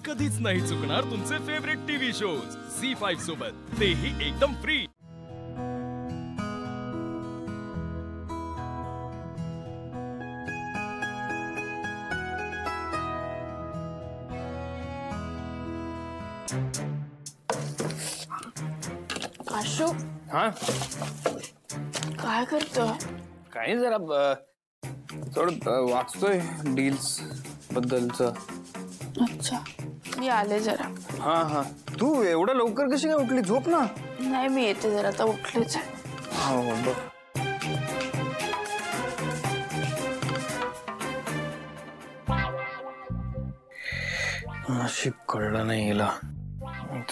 कधीच नाही चुकणार तुमचे फेवरेट टीव्ही शोज झी5 सोबत, तेही एकदम फ्री। आशु, हाँ काय करतोय? काही जरा थोडं वाचतोय डील्स बद्दलचं। अच्छा, मी आले जरा। हाँ हाँ, तू एवढं लवकर कशी काय उठली? झोप ना। नाही, मी येते जरा, आता उठलेच आहे। हो बघ, नशीब कळलं नाही हिला,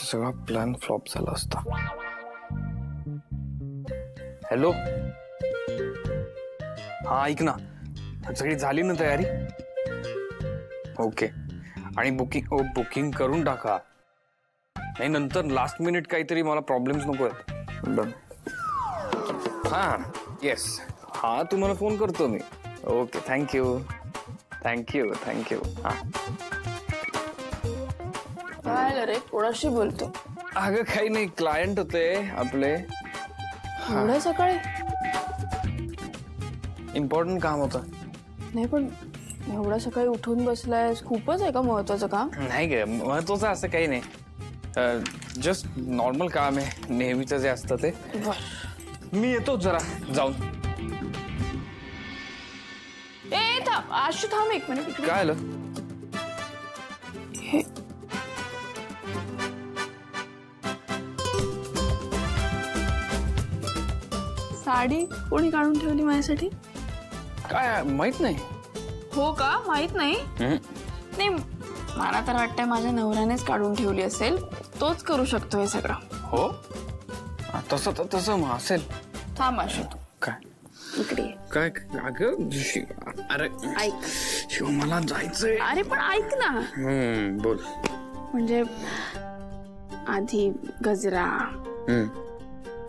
सगळा प्लॅन फ्लॉप झाला असता। हॅलो, हा ऐक ना, सगळी झाली ना तयारी? ओके, आणि बुकिंग करून टाका, नाही नंतर लास्ट मिनिट काहीतरी मला प्रॉब्लेम्स नको आहेत। डन। हां येस, हा तुम्हाला फोन करतो मी। Okay, thank you thank you thank you. हां काय रे, कोणाशी बोलतो? अगं काही नाही, क्लायंट होते आपले। एवढ्या सकाळी? इम्पॉर्टंट काम होतं। नाही पण एवढ्या सकाळी उठून बसलाय, खूपच आहे का महत्वाचं काम? नाही ग, महत्वाचं असं काही नाही, जस्ट नॉर्मल काम आहे, नेहमीचं जे असतं ते। मी येतो जरा जाऊन। ए थांब, आशु थांब एक मिनिट। काय आलं? साडी कोणी काढून ठेवली माझ्यासाठी? काय माहित नाही। हो का, माहित नाही? नाही, मला तर वाटतंय माझ्या नवऱ्यानेच काढून ठेवली असेल, तोच करू शकतो हे सगळं। हो, तसं असेल। थांब आशु, काय इकडे ये। काय अगं, अरे ऐक, शिव मला जायचंय। अरे पण ऐक ना। बोल। म्हणजे आधी गजरा,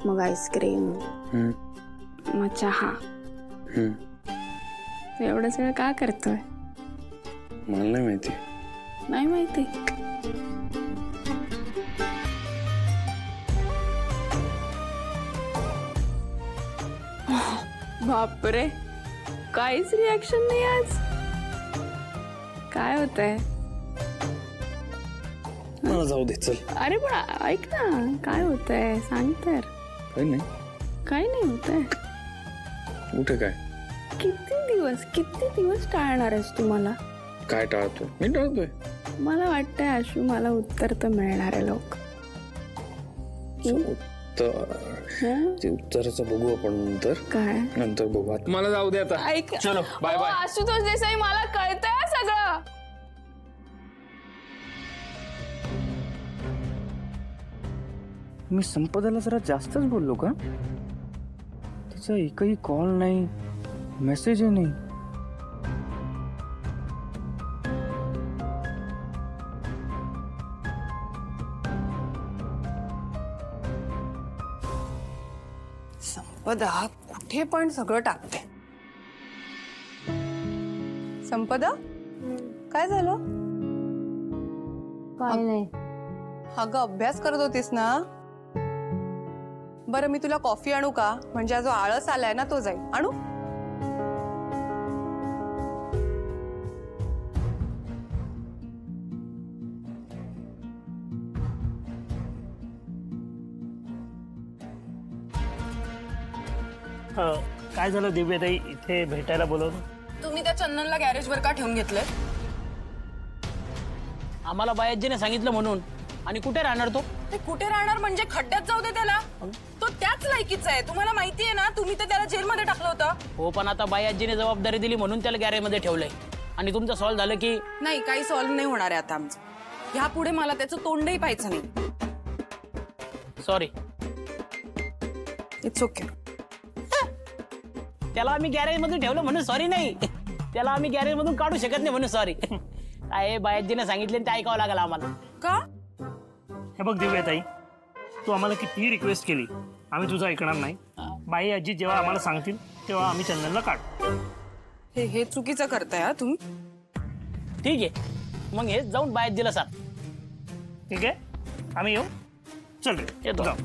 मग आईस्क्रीम, मग चहा, एवढं सगळं का करतोय? मला नाही माहिती। नाही माहिती? बापरे, काहीच रिॲक्शन नाही आज। काय होतंय? मला जाऊ दे, चल। अरे पण ऐक ना, काय होतंय सांग तर। काही नाही, काही नाही होतंय। कुठे काय? किती दिवस टाळणार आहेस तू मला? काय टाळतो? मी टाळतोय? मला वाटतंय आशु, मला उत्तर तर मिळणार आहे लोक। ते उत्तराचं बघू आपण नंतर। काय? नंतर बघू, मला जाऊ दे आता। ऐक, चलो बाय बाय। आशुतोष देसाई, मला कळतंय सगळं। मी संपदाला जरा जास्तच बोललो का? तिचा एकही कॉल नाही, मेसेजही नाही। संपदा कुठे पण सगळं टाकते। संपदा, काय झालं? काय नाही। अगं अभ्यास करत होतीस ना? बरं, मी तुला कॉफी आणू का? म्हणजे जो आळस आलाय ना तो जाईल। आणू? काय झालं दिव्याताई, इथे भेटायला बोलवलं? तुम्ही त्या चंदनला गॅरेजवर का ठेवून घेतलंय? आम्हाला बायाजीने सांगितलं म्हणून। आणि कुठे राहणार तो? ते कुठे राहणार म्हणजे खड्ड्यात जाऊ दे त्याला, तो त्याच लायकीचा आहे। तुम्हाला माहिती आहे ना, तुम्ही तर त्याला जेलमध्ये टाकलं होतं। हो, पण आता बायाजीने जबाबदारी दिली म्हणून त्याला गॅरेजमध्ये ठेवलंय। आणि तुमचं सॉल्व्ह झालं की? नाही, काही सॉल्व्ह नाही होणार आहे आता आमचं। ह्यापुढे मला त्याचं तोंडही पाहायचं नाही। सॉरी। It's okay. त्याला आम्ही गॅरेजमधून ठेवलं म्हणून सॉरी नाही, त्याला आम्ही गॅरेजमधून काढू शकत नाही म्हणून सॉरी। काय बायाजीने सांगितले ते ऐकावं लागलं आम्हाला। का? हे बघ दिव्याताई, तू आम्हाला कितीही रिक्वेस्ट केली, आम्ही तुझं ऐकणार नाही। बाई आजी जेव्हा आम्हाला सांगतील तेव्हा आम्ही चंदनला काढू। हे चुकीचं करताय हा तुम्ही। ठीक आहे, मग हे जाऊन बायाजीला सांग। ठीक आहे, आम्ही येऊ. चल रे येतो. जाऊ.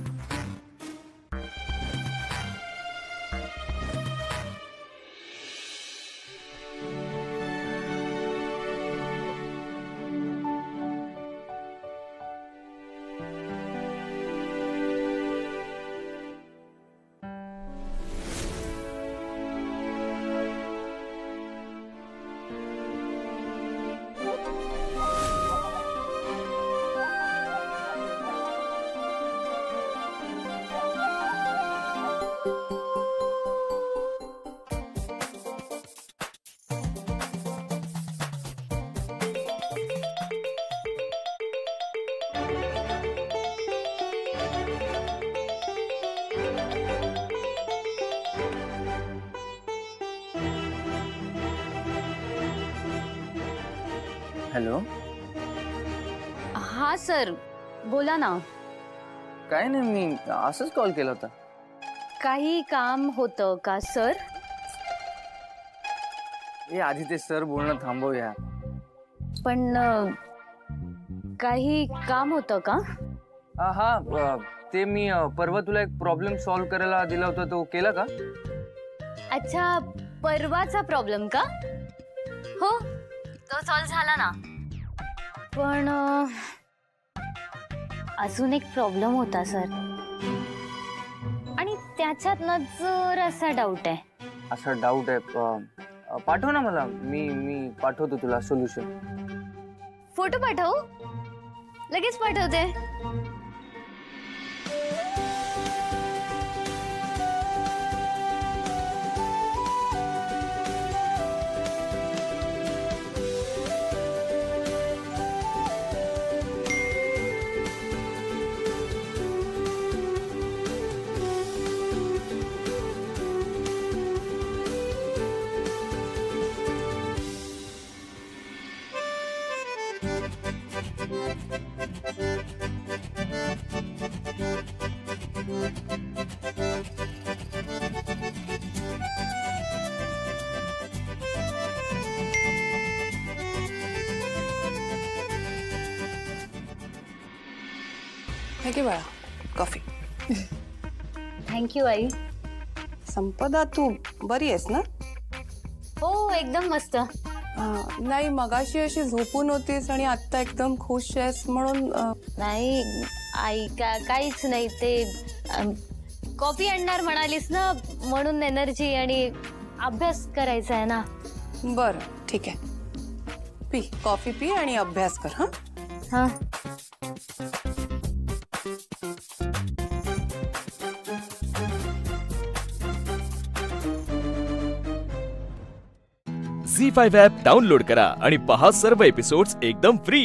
हॅलो. हा सर, बोला ना. काय नाही, मी असंच कॉल केला होता. काही काम होतं का सर? हे आधी ते सर बोलणं थांबवूया. पण काही काम होतं का? हा, ते मी परवा तुला एक प्रॉब्लेम सॉल्व्ह करायला दिला होता, तो केला का? अच्छा, परवाचा प्रॉब्लेम का? हो, तो सॉल्व्ह झाला ना. पण अजून एक प्रॉब्लेम होता सर, आणि त्याच्यात ना जरासा डाऊट आहे. असा डाऊट आहे? पाठव ना मला, मी पाठवतो तुला सोल्युशन. फोटो पाठवू? लगेच पाठवते. हे घे बाळा कॉफी. थँक्यू आई. संपदा, तू बरी आहेस ना? हो, एकदम मस्त. नाही, मगाशी अशी झोपून होतीस आणि आता एकदम खुश आहेस म्हणून. नाही आई, काहीच नाही. ते कॉफी आणणार म्हणालीस ना, म्हणून एनर्जी आणि अभ्यास करायचा आहे ना. बरं, ठीक आहे. पी कॉफी, पी आणि अभ्यास कर. हा हा. झी5 ॲप डाउनलोड करा आणि पहा सर्व एपिसोड्स एकदम फ्री.